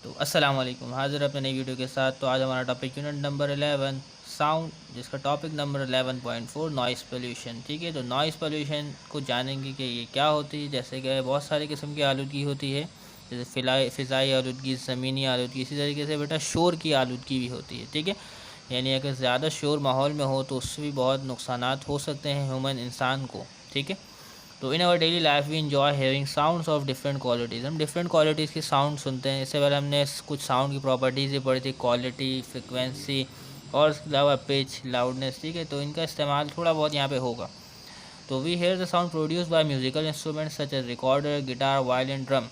तो अस्सलाम वालेकुम, हाज़िर अपने नई वीडियो के साथ। तो आज हमारा टॉपिक यूनिट नंबर 11 साउंड, जिसका टॉपिक नंबर 11.4 नॉइज़ पोल्यूशन। ठीक है, तो नॉइज़ पोल्यूशन को जानेंगे कि ये क्या होती है। जैसे कि बहुत सारी किस्म की आलूदगी होती है, जैसे फ़िज़ाई आलूदगी, ज़मीनी आलूदगी, इसी तरीके से बेटा शोर की आलूदगी भी होती है। ठीक है, यानी अगर ज़्यादा शोर माहौल में हो तो उससे भी बहुत नुकसानात हो सकते हैं ह्यूमन इंसान को। ठीक है, तो in our daily life we enjoy hearing sounds of different qualities. हम डिफरेंट क्वालिटीज़ की साउंड सुनते हैं। इससे पहले हमने कुछ साउंड की प्रॉपर्टीज़ भी पढ़ी थी, क्वालिटी, फ्रिक्वेंसी और इसके अलावा पिच, लाउडनेस। ठीक है, तो इनका इस्तेमाल थोड़ा बहुत यहाँ पे होगा। तो we hear the sound produce by musical instruments such as recorder, guitar, violin, drum.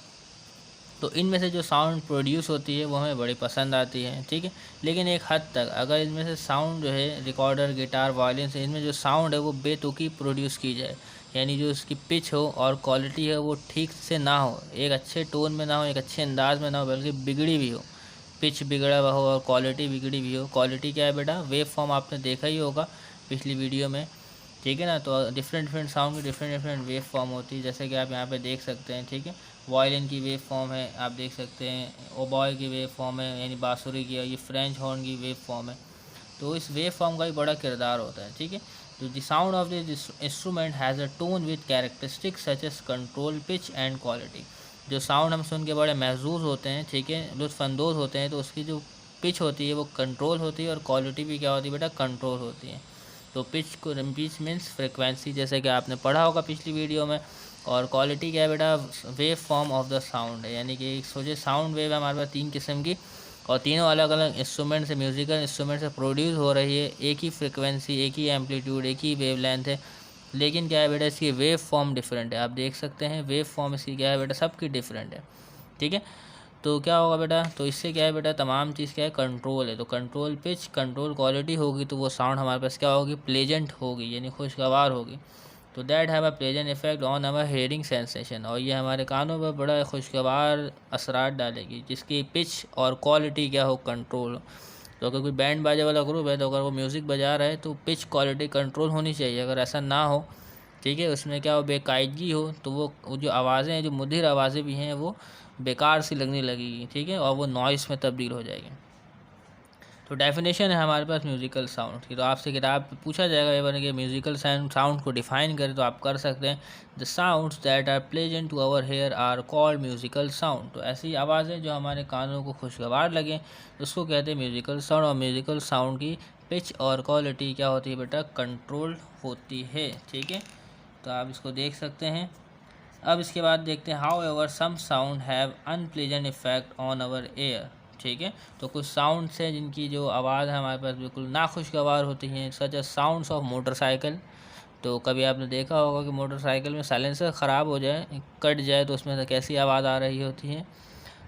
तो इनमें से जो साउंड प्रोड्यूस होती है वो हमें बड़ी पसंद आती है। ठीक है, लेकिन एक हद तक अगर इनमें से साउंड जो है रिकॉर्डर, गिटार, वायलिन से इनमें जो साउंड है वो बेतुकी प्रोड्यूस की जाए, यानी जो उसकी पिच हो और क्वालिटी है वो ठीक से ना हो, एक अच्छे टोन में ना हो, एक अच्छे अंदाज में ना हो, बल्कि बिगड़ी भी हो, पिच बिगड़ा हुआ हो और क्वालिटी बिगड़ी भी हो। क्वालिटी क्या है बेटा? वेव फॉर्म आपने देखा ही होगा पिछली वीडियो में। ठीक है ना, तो डिफरेंट साउंड की डिफरेंट वेव फॉर्म होती है, जैसे कि आप यहाँ पे देख सकते हैं। ठीक है, वायलिन की वेव फॉर्म है, आप देख सकते हैं ओबॉय की वेव फॉर्म है, यानी बांसुरी की, ये फ्रेंच हॉर्न की वेव फॉर्म है। तो इस वेव फॉर्म का भी बड़ा किरदार होता है। ठीक है, तो the sound of this instrument has a tone with characteristics such as control, pitch and quality. जो साउंड हम सुन के बड़े महजूज होते हैं, ठीक है, लुत्फ़अंदोज़ होते हैं, तो उसकी जो पिच होती है वो कंट्रोल होती है और क्वालिटी भी क्या होती है बेटा? कंट्रोल होती है। तो पिच मीन्स फ्रिक्वेंसी, जैसे कि आपने पढ़ा होगा पिछली वीडियो में। और क्वालिटी क्या है बेटा? Wave form of the sound है, यानी कि सोचिए साउंड वेव है हमारे पास 3 किस्म की, और तीनों अलग अलग इंस्ट्रूमेंट से, म्यूज़िकल इंस्ट्रूमेंट से प्रोड्यूस हो रही है। एक ही फ्रिक्वेंसी, एक ही एम्पलीट्यूड, एक ही वेव लेंथ है, लेकिन क्या है बेटा? इसकी वेव फॉर्म डिफरेंट है। आप देख सकते हैं वेव फॉर्म इसकी क्या है बेटा? सबकी डिफरेंट है। ठीक है, तो क्या होगा बेटा? तो इससे क्या है बेटा? तमाम चीज़ क्या है? कंट्रोल है। तो कंट्रोल पिच, कंट्रोल क्वालिटी होगी तो वो साउंड हमारे पास क्या होगी? प्लेजेंट होगी, यानी खुशगवार होगी। तो that have a pleasant effect on our hearing sensation, और ये हमारे कानों पर बड़ा खुशगवार असरात डालेगी, जिसकी पिच और क्वालिटी क्या हो? कंट्रोल हो। तो अगर कोई बैंड बाजे वाला ग्रुप है तो अगर वो म्यूज़िक बजा रहा है तो पिच क्वालिटी कंट्रोल होनी चाहिए। अगर ऐसा ना हो, ठीक है, उसमें क्या हो? बेकायदगी हो, तो वो जो आवाज़ें हैं, जो मुधिर आवाज़ें भी हैं, वो बेकार सी लगने लगेगी। ठीक है, और वो नॉइस में तब्दील हो जाएगी। तो डेफिनेशन है हमारे पास म्यूज़िकल साउंड की। तो आपसे किताब पे पूछा जाएगा ये बने कि म्यूज़िकल साउंड को डिफ़ाइन करें, तो आप कर सकते हैं the sounds that are pleasant to our ear are called musical sound. तो ऐसी आवाज़ें जो हमारे कानों को खुशगवार लगें, उसको कहते हैं म्यूज़िकल साउंड। और म्यूज़िकल साउंड की पिच और क्वालिटी क्या होती है बेटा? कंट्रोल होती है। ठीक है, तो आप इसको देख सकते हैं। अब इसके बाद देखते हैं however some sound have unpleasant effect on our air. ठीक है, तो कुछ साउंड्स हैं जिनकी जो आवाज़ है हमारे पास बिल्कुल नाखुशगवार होती हैं, such as sounds of motorcycle. तो कभी आपने देखा होगा कि मोटरसाइकिल में साइलेंसर ख़राब हो जाए, कट जाए, तो उसमें से कैसी आवाज़ आ रही होती है।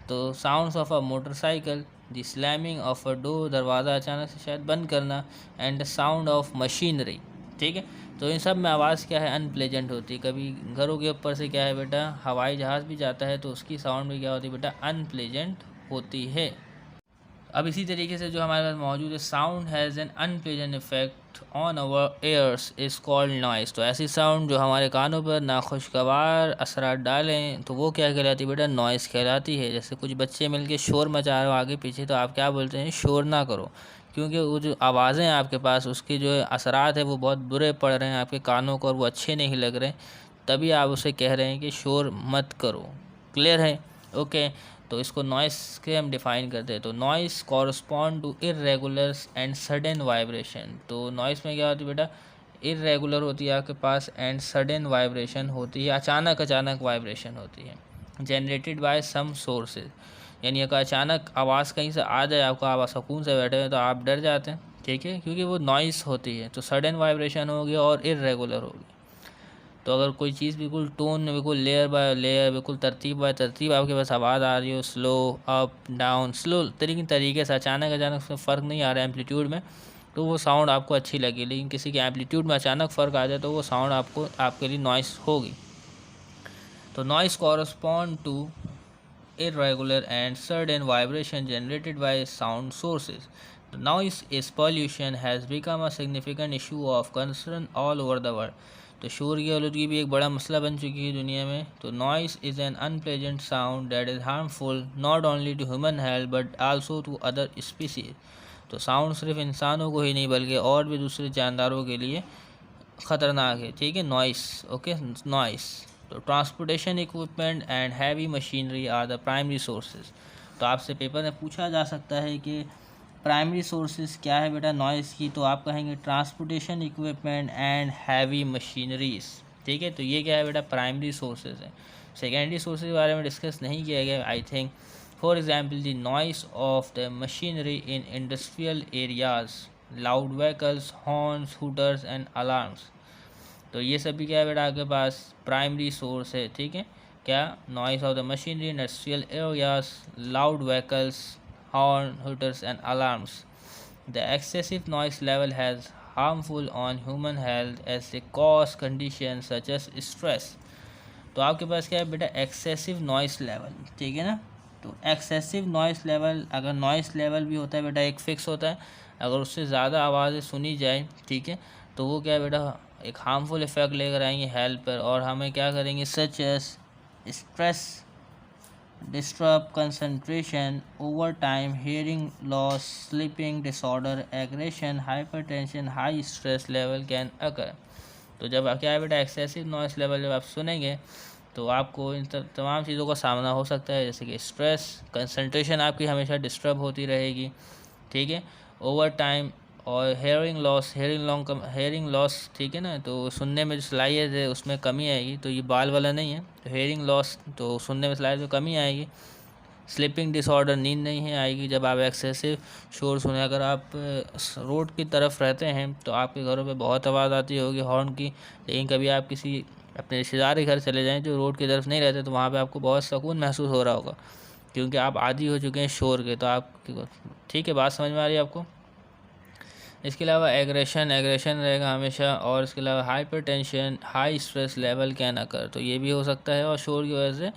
तो sounds of a motorcycle, the slamming of a door, दरवाज़ा अचानक से शायद बंद करना, and the sound of machinery. ठीक है, तो इन सब में आवाज़ क्या है? अनप्लेजेंट होती है। कभी घरों के ऊपर से क्या है बेटा? हवाई जहाज़ भी जाता है तो उसकी साउंड भी क्या होती है बेटा? अनप्लेजेंट होती है। अब इसी तरीके से जो हमारे पास मौजूद है, sound has an unpleasant effect on our ears is called noise. तो ऐसी साउंड जो हमारे कानों पर नाखुशगवार असरात डालें तो वो क्या कहलाती है बेटा? नॉइस कहलाती है। जैसे कुछ बच्चे मिलके शोर मचा रहे हो आगे पीछे, तो आप क्या बोलते हैं? शोर ना करो, क्योंकि वो जो आवाज़ें हैं आपके पास, उसकी जो असरात है वो बहुत बुरे पड़ रहे हैं आपके कानों को और वो अच्छे नहीं लग रहे। तभी आप उसे कह रहे हैं कि शोर मत करो। क्लियर है? ओके, तो इसको नॉइस के हम डिफ़ाइन करते हैं। तो noise correspond to irregular and sudden vibration. तो नॉइस में क्या होती है बेटा? इरेगुलर होती है आपके पास, एंड सडन वाइब्रेशन होती है, अचानक अचानक वाइब्रेशन होती है, जनरेटेड बाय सम सोर्सेज। यानी अगर अचानक आवाज़ कहीं से आ जाए आपको, आप सुकून से बैठे हैं तो आप डर जाते हैं। ठीक है, क्योंकि वो नॉइस होती है। तो सडन वाइब्रेशन होगी और इरेगुलर होगी। तो अगर कोई चीज़ बिल्कुल टोन में, बिल्कुल लेयर बाय लेयर, बिल्कुल तरतीब बाय तरतीब आपके पास आवाज़ आ रही हो, स्लो अप डाउन, स्लो तरीके से, अचानक अचानक उसमें फ़र्क नहीं आ रहा है एम्पलीट्यूड में, तो वो साउंड आपको अच्छी लगी। लेकिन किसी के एम्पलीट्यूड में अचानक फ़र्क आ जाए तो वो साउंड आपको, आपके लिए नॉइस होगी। तो noise correspond to irregular and sudden vibration generated by sound sources. The noise is pollution has become a significant issue of concern all over the world. तो शोर की आलूदगी भी एक बड़ा मसला बन चुकी है दुनिया में। तो noise is an unpleasant sound that is harmful not only to human health but also to other species. तो साउंड सिर्फ इंसानों को ही नहीं बल्कि और भी दूसरे जानदारों के लिए ख़तरनाक है, ठीक है। Noise, okay, noise. तो transportation equipment and heavy machinery are the primary sources. तो आपसे पेपर में पूछा जा सकता है कि प्राइमरी सोर्सेज क्या है बेटा नॉइज़ की, तो आप कहेंगे transportation equipment and heavy machineries, ठीक है। तो ये क्या है बेटा, प्राइमरी सोर्सेज है। सेकेंडरी सोर्सेज के बारे में डिस्कस नहीं किया गया I think. For example the noise of the machinery in industrial areas, loud vehicles, horns, hooters and alarms. तो ये सभी क्या है बेटा आपके पास प्राइमरी सोर्स है, ठीक है। क्या, noise of the machinery industrial areas, loud vehicles, horn, hooters and alarms. The excessive noise level has harmful on human health as they cause conditions such as stress. तो आपके पास क्या है बेटा, एक्सेसिव नॉइस लेवल, ठीक है ना। तो excessive noise level, अगर नॉइस लेवल भी होता है बेटा एक फिक्स होता है, अगर उससे ज़्यादा आवाज़ें सुनी जाए, ठीक है, तो वो क्या है बेटा एक हार्मफुल इफेक्ट लेकर आएंगे हेल्थ पर, और हमें क्या करेंगे, such as stress, disturb concentration, overtime, hearing loss, sleeping disorder, aggression, hypertension, high stress level can occur. तो जब क्या है बेटा एक्सेसिव नॉइस लेवल जब आप सुनेंगे तो आपको इन तमाम चीज़ों का सामना हो सकता है, जैसे कि स्ट्रेस, कंसंट्रेशन आपकी हमेशा डिस्टर्ब होती रहेगी, ठीक है, ओवर टाइम, और हेयरिंग लॉस, ठीक है ना। तो सुनने में जो सलाहियत है उसमें कमी आएगी, तो ये बाल वाला नहीं है, तो हेयरिंग लॉस, तो सुनने में सलाहियत में कमी आएगी। स्लीपिंग डिसऑर्डर, नींद नहीं है आएगी जब आप एक्सेसिव शोर सुने। अगर आप रोड की तरफ रहते हैं तो आपके घरों पे बहुत आवाज़ आती होगी हॉर्न की, लेकिन कभी आप किसी अपने रिश्तेदार के घर चले जाएँ जो रोड की तरफ नहीं रहते, तो वहाँ पे आपको बहुत सुकून महसूस हो रहा होगा, क्योंकि आप आदी हो चुके हैं शोर के। तो आप, ठीक है, बात समझ में आ रही है आपको। इसके अलावा एग्रेशन रहेगा हमेशा, और इसके अलावा hypertension, high stress level can occur, तो ये भी हो सकता है, और शोर की वजह से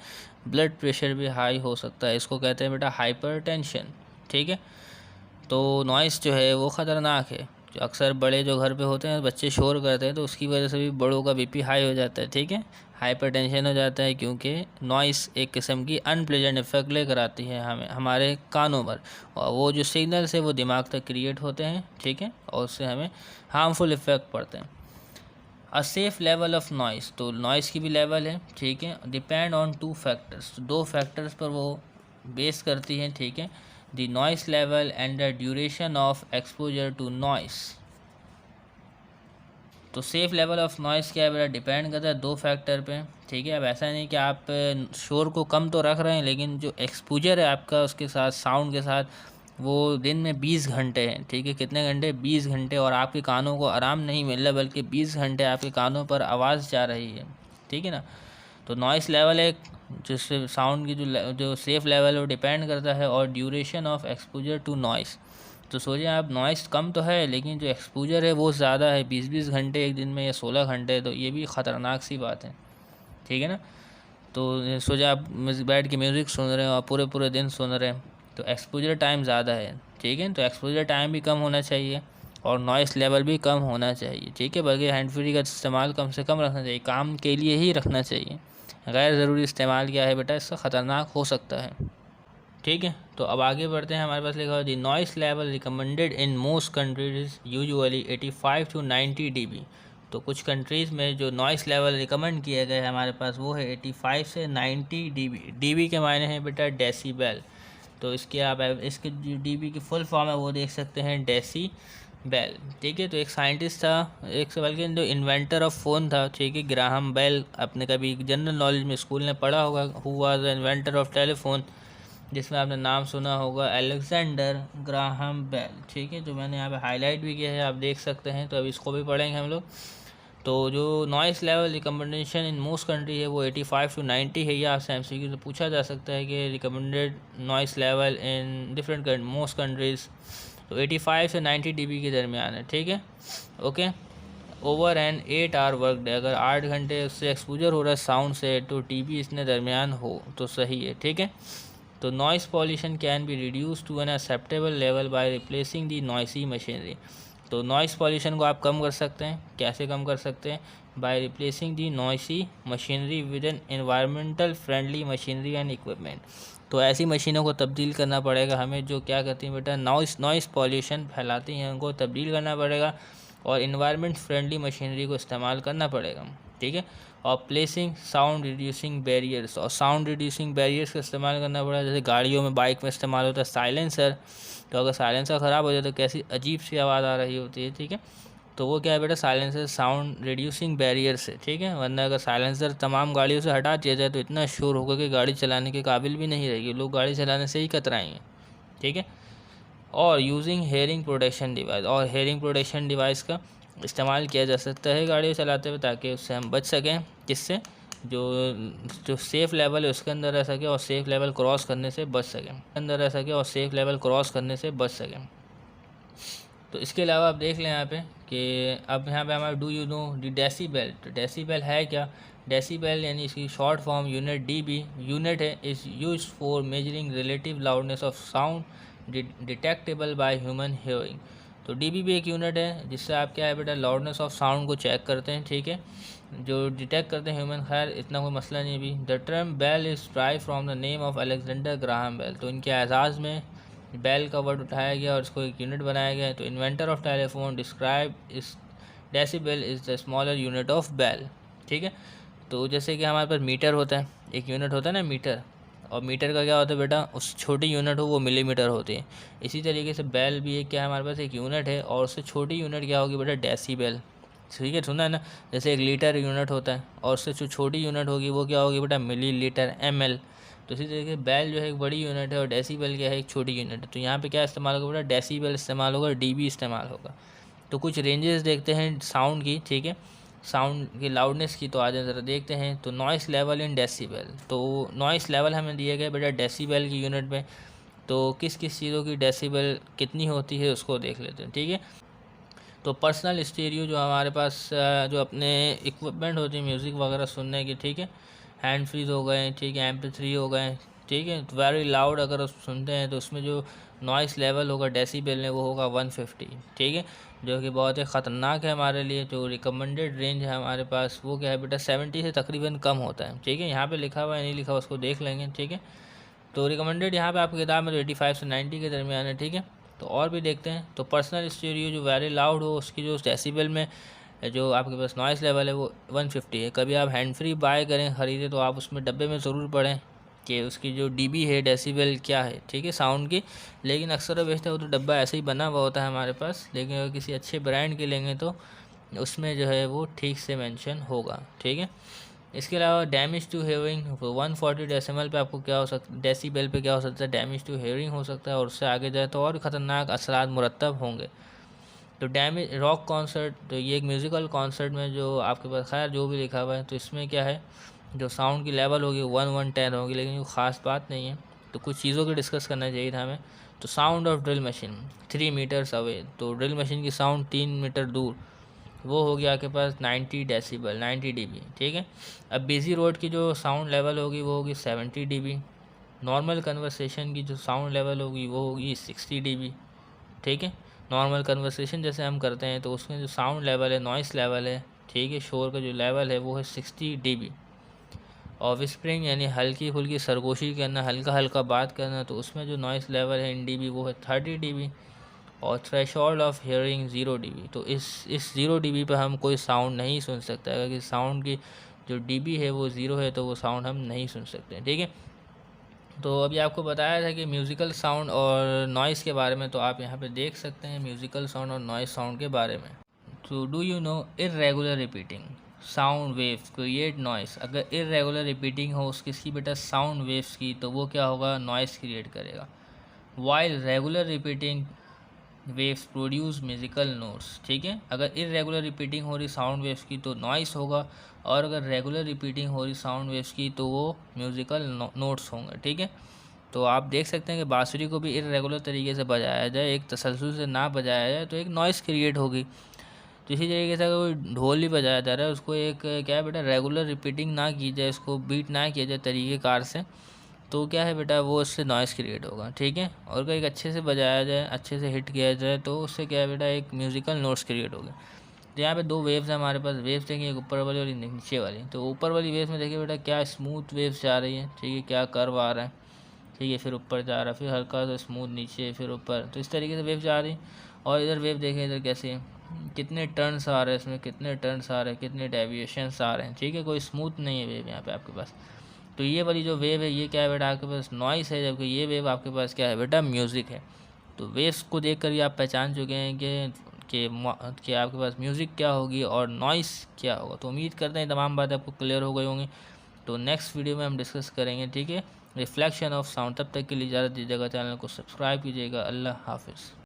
ब्लड प्रेशर भी हाई हो सकता है, इसको कहते हैं बेटा हाइपरटेंशन, ठीक है। तो नॉइस जो है वो ख़तरनाक है, जो अक्सर बड़े जो घर पे होते हैं बच्चे शोर करते हैं तो उसकी वजह से भी बड़ों का बीपी हाई हो जाता है, ठीक है, हाइपरटेंशन हो जाता है, क्योंकि नॉइस एक किस्म की अनप्लेजेंट इफेक्ट लेकर आती है हमारे कानों पर, और वो जो सिग्नल्स है वो दिमाग तक क्रिएट होते हैं, ठीक है, और उससे हमें हार्मफुल इफेक्ट पड़ते हैं। A safe level of noise, तो नॉइस की भी लेवल है, ठीक है, डिपेंड ऑन 2 फैक्टर्स, 2 फैक्टर्स पर वो बेस करती हैं, ठीक है, the noise level and the duration of exposure to noise. तो सेफ़ लेवल ऑफ नॉइस क्या है बेटा, डिपेंड करता है 2 फैक्टर पे, ठीक है। अब ऐसा नहीं कि आप शोर को कम तो रख रहे हैं, लेकिन जो एक्सपोजर है आपका उसके साथ, साउंड के साथ, वो दिन में 20 घंटे हैं, ठीक है, कितने घंटे, 20 घंटे, और आपके कानों को आराम नहीं मिल रहा बल्कि 20 घंटे आपके कानों पर आवाज़ जा रही है, ठीक है ना। तो नॉइस लेवल एक जिससे साउंड की जो सेफ़ लेवल है वो डिपेंड करता है, और duration of exposure to noise. तो सोचिए आप, नॉइस कम तो है लेकिन जो एक्सपोजर है वो ज़्यादा है, 20-20 घंटे एक दिन में या 16 घंटे, तो ये भी ख़तरनाक सी बात है, ठीक है ना। तो सोचिए आप बैठ के म्यूज़िक सुन रहे हैं और पूरे पूरे दिन सुन रहे हैं, तो एक्सपोजर टाइम ज़्यादा है, ठीक है। तो एक्सपोजर टाइम भी कम होना चाहिए और नॉइस लेवल भी कम होना चाहिए, ठीक है। बल्कि हैंड फ्री का इस्तेमाल कम से कम रखना चाहिए, काम के लिए ही रखना चाहिए, गैर ज़रूरी इस्तेमाल क्या है बेटा, इससे ख़तरनाक हो सकता है, ठीक है। तो अब आगे बढ़ते हैं, हमारे पास लिखा हुआ the noise level recommended in most countries usually 85 to 90 dB। तो कुछ कंट्रीज़ में जो नॉइस लेवल रिकमेंड किया गया है हमारे पास वो है 85 से 90 dB। dB के मायने हैं बेटा डेसीबल, तो इसके आप इसके जो dB की फुल फॉर्म है वो देख सकते हैं डेसीबल, ठीक है। तो एक साइंटिस्ट था, एक बल्कि जो इन्वेंटर ऑफ फ़ोन था, ठीक है, ग्राहम बेल, अपने कभी जनरल नॉलेज में स्कूल ने पढ़ा होगा, who was the inventor of telephone, जिसमें आपने नाम सुना होगा अलेक्जेंडर ग्राहम बेल, ठीक है, जो मैंने यहाँ पे हाईलाइट भी किया है, आप देख सकते हैं। तो अब इसको भी पढ़ेंगे हम लोग। तो जो noise level recommendation in most country है वो 85 to 90 है, या आपसे MCQ से पूछा जा सकता है कि recommended noise level in different most countries, तो 85 से 90 dB के दरमियान है, ठीक है, okay. Over an 8 hour work day, अगर 8 घंटे उससे एक्सपोजर हो रहा है साउंड से, तो dB इसने दरमियान हो तो सही है, ठीक है। तो noise pollution can be reduce to an acceptable level by replacing the noisy machinery. तो नॉइस पॉल्यूशन को आप कम कर सकते हैं। कैसे कम कर सकते हैं? Bye replacing the noisy machinery with N environmental friendly machinery and equipment. तो ऐसी मशीनों को तब्दील करना पड़ेगा हमें जो क्या कहती हैं बेटा, नॉइस पॉल्यूशन फैलाती हैं, उनको तब्दील करना पड़ेगा और इन्वायरमेंट फ्रेंडली मशीनरी को इस्तेमाल करना पड़ेगा, ठीक है। और प्लेसिंग साउंड रिड्यूसिंग बैरियर्स, और साउंड रिड्यूसिंग बैरियर्स का इस्तेमाल करना पड़ेगा। जैसे गाड़ियों में, बाइक में इस्तेमाल होता है साइलेंसर, तो अगर साइलेंसर ख़राब हो जाए तो कैसी अजीब सी आवाज़ आ रही होती है, ठीक है। तो वो क्या है बेटा, साइलेंसर साउंड रिड्यूसिंग बैरियर से, ठीक है। वरना अगर साइलेंसर तमाम गाड़ियों से हटा दिया जाए तो इतना शोर होगा कि गाड़ी चलाने के काबिल भी नहीं रहेगी, लोग गाड़ी चलाने से ही कतराएंगे, ठीक है। और यूजिंग हेयरिंग प्रोटेक्शन डिवाइस, और हेयरिंग प्रोटेक्शन डिवाइस का इस्तेमाल किया जा सकता है गाड़ी चलाते हुए, ताकि उससे हम बच सकें। किससे? जो सेफ़ लेवल है उसके अंदर रह सके और सेफ़ लेवल क्रॉस करने से बच सकें, अंदर रह सके और सेफ़ लेवल क्रॉस करने से बच सकें। तो इसके अलावा आप देख लें यहाँ पे कि अब यहाँ पे हमारा do you know the decibel. तो डेसीबेल है क्या? डेसीबेल यानी इसकी short form unit DB unit है, is use for measuring relative loudness of sound detectable by human hearing. तो डीबी भी एक यूनिट है जिससे आप क्या है बेटा, लाउडनेस ऑफ साउंड को चेक करते हैं, ठीक है, जो डिटेक्ट करते हैं ह्यूमन। खैर इतना कोई मसला नहीं भी। The term bel is drive from the name of Alexander Graham Bell. तो इनके एजाज़ में बेल का वर्ड उठाया गया और इसको एक यूनिट बनाया गया है। तो inventor of telephone describe is decibel is the smaller unit of bel, ठीक है। तो जैसे कि हमारे पास मीटर होता है, एक यूनिट होता है ना मीटर, और मीटर का क्या होता है बेटा, उस छोटी यूनिट हो वो मिलीमीटर होती है। इसी तरीके से बेल भी एक क्या है, हमारे पास एक यूनिट है और उससे छोटी यूनिट क्या होगी बेटा, डेसीबेल, ठीक है। सुना है ना, जैसे एक लीटर यूनिट होता है और उससे जो छोटी यूनिट होगी वो क्या होगी बेटा, मिली लीटर, ml। तो इसी तरीके बेल जो है एक बड़ी यूनिट है और डेसीबेल क्या है, एक छोटी यूनिट है। तो यहाँ पे क्या इस्तेमाल होगा बेटा, डेसीबेल इस्तेमाल होगा, डीबी इस्तेमाल होगा। तो कुछ रेंजेस देखते हैं साउंड की, ठीक है, साउंड की लाउडनेस की। तो आज ज़रा देखते हैं। तो नॉइस लेवल इन डेसीबेल, तो नॉइस लेवल हमें दिए गए बेटा डेसीबेल की यूनिट में। तो किस किस चीज़ों की डेसीबेल कितनी होती है उसको देख लेते हैं, ठीक है। तो पर्सनल स्टीरियो जो हमारे पास जो अपने इक्विपमेंट होती है म्यूज़िक वगैरह सुनने की, ठीक है, हैंड फ्रीज हो गए, ठीक है, MP3 हो गए, ठीक है, वेरी लाउड अगर उस सुनते हैं तो उसमें जो नॉइस लेवल होगा डेसीबेल में वो होगा 150, ठीक है, जो कि बहुत ही ख़तरनाक है हमारे लिए। जो रिकमेंडेड रेंज है हमारे पास वो क्या है बेटा, 70 से तकरीबन कम होता है, ठीक है। यहाँ पे लिखा हुआ है, नहीं लिखा हुआ उसको देख लेंगे, ठीक है। तो रिकमेंडेड यहाँ पे आपकी किताब में तो 85 से 90 के दरमियान है, ठीक है। तो और भी देखते हैं। तो पर्सनल स्टीरियो जो वेरी लाउड हो उसकी जो डेसीबल में जो आपके पास नॉइस लेवल है वो 150 है। कभी आप हैंड फ्री बाय करें, ख़रीदें, तो आप उसमें डब्बे में ज़रूर पढ़ें कि उसकी जो डीबी है डेसीबल क्या है, ठीक है, साउंड की। लेकिन अक्सर बेचते हो तो डब्बा ऐसे ही बना हुआ होता है हमारे पास, लेकिन अगर किसी अच्छे ब्रांड के लेंगे तो उसमें जो है वो ठीक से मेंशन होगा, ठीक है। इसके अलावा डैमेज टू हेयरिंग 140 डेसिमल पे आपको क्या हो सकता, डेसीबल पे क्या हो सकता है, डैमेज टू हेयरिंग हो सकता है, और उससे आगे जाए तो और भी ख़तरनाक असरात मुरतब होंगे। तो डैमेज रॉक कॉन्सर्ट, तो ये एक म्यूज़िकल कॉन्सर्ट में जो आपके पास खैर जो भी लिखा हुआ है, तो इसमें क्या है, जो साउंड की लेवल होगी 110 होगी, लेकिन वो ख़ास बात नहीं है। तो कुछ चीज़ों की डिस्कस करना चाहिए था हमें। तो sound of drill machine 3 meters away, तो ड्रिल मशीन की साउंड 3 मीटर दूर वो हो गया आपके पास 90 डेसीबल, 90 dB, ठीक है। अब बिजी रोड की जो साउंड लेवल होगी वो होगी 70 dB। नॉर्मल कन्वर्सेशन की जो साउंड लेवल होगी वो होगी 60 dB, ठीक है। नॉर्मल कन्वर्सेशन जैसे हम करते हैं तो उसमें जो साउंड लेवल है, नॉइस लेवल है, ठीक है, शोर का जो लेवल है वो है 60 dB। और विस्परिंग यानी हल्की फुल्की सरगोशी करना, हल्का हल्का बात करना, तो उसमें जो नॉइस लेवल है इन dB वो है 30 dB। और थ्रेशोल्ड ऑफ हियरिंग 0 dB, तो इस 0 dB पर हम कोई साउंड नहीं सुन सकता। अगर साउंड की जो dB है वो 0 है तो वो साउंड हम नहीं सुन सकते, ठीक है। तो अभी आपको बताया था कि म्यूज़िकल साउंड और नॉइस के बारे में, तो आप यहाँ पे देख सकते हैं म्यूज़िकल साउंड और नॉइस साउंड के बारे में। तो do you no irregular repeating sound waves create noise. अगर इर्रेगुलर रिपीटिंग हो किसकी बेटा, साउंड वेव्स की, तो वो क्या होगा, नॉइस क्रिएट करेगा। While regular repeating waves produce musical notes, ठीक है। अगर इरेगुलर रिपीटिंग हो रही साउंड वेव्स की तो नॉइस होगा, और अगर रेगुलर रिपीटिंग हो रही साउंड वेव्स की तो वो म्यूज़िकल नोट्स होंगे, ठीक है। तो आप देख सकते हैं कि बांसुरी को भी इरेगुलर तरीके से बजाया जाए, एक तसलसल से ना बजाया जाए तो एक नॉइस क्रिएट होगी। तो इसी तरीके से अगर कोई ढोल भी बजाया जा रहा है उसको एक क्या है बेटा, रेगुलर रिपीटिंग ना की जाए, उसको बीट ना किया जाए तरीक़ेकार से, तो क्या है बेटा, वो उससे नॉइज़ क्रिएट होगा, ठीक है। और अगर एक अच्छे से बजाया जाए, अच्छे से हिट किया जाए, तो उससे क्या है बेटा, एक म्यूज़िकल नोट्स क्रिएट होगा। तो यहाँ पे दो वेव्स हैं हमारे पास, वेव्स देखिए, एक ऊपर वाली और एक नीचे वाली। तो ऊपर वाली वेव्स में देखिए बेटा क्या स्मूथ वेव्स जा रही है, ठीक है, क्या कर्व आ रहा है, ठीक है, फिर ऊपर जा रहा है, फिर हल्का सा स्मूथ नीचे, फिर ऊपर, तो इस तरीके से वेव जा रही। और इधर वेव देखें, इधर कैसे, कितने टर्न्स आ रहे हैं इसमें, कितने टर्न्स आ रहे हैं, कितने डेविएशंस आ रहे हैं, ठीक है, कोई स्मूथ नहीं है वेव यहाँ पे आपके पास। तो ये वाली जो वेव है ये क्या है बेटा, आपके पास नॉइस है, जबकि ये वेव आपके पास क्या है बेटा, म्यूज़िक है। तो वेव्स को देख कर ही आप पहचान चुके हैं कि आपके पास म्यूज़िक क्या होगी और नॉइस क्या होगा। तो उम्मीद करते हैं तमाम बातें आपको क्लियर हो गई होंगी। तो नेक्स्ट वीडियो में हम डिस्कस करेंगे, ठीक है, रिफ्लेक्शन ऑफ साउंड। तब तक के लिए इजाज़त दीजिएगा, चैनल को सब्सक्राइब कीजिएगा। अल्लाह हाफिज़।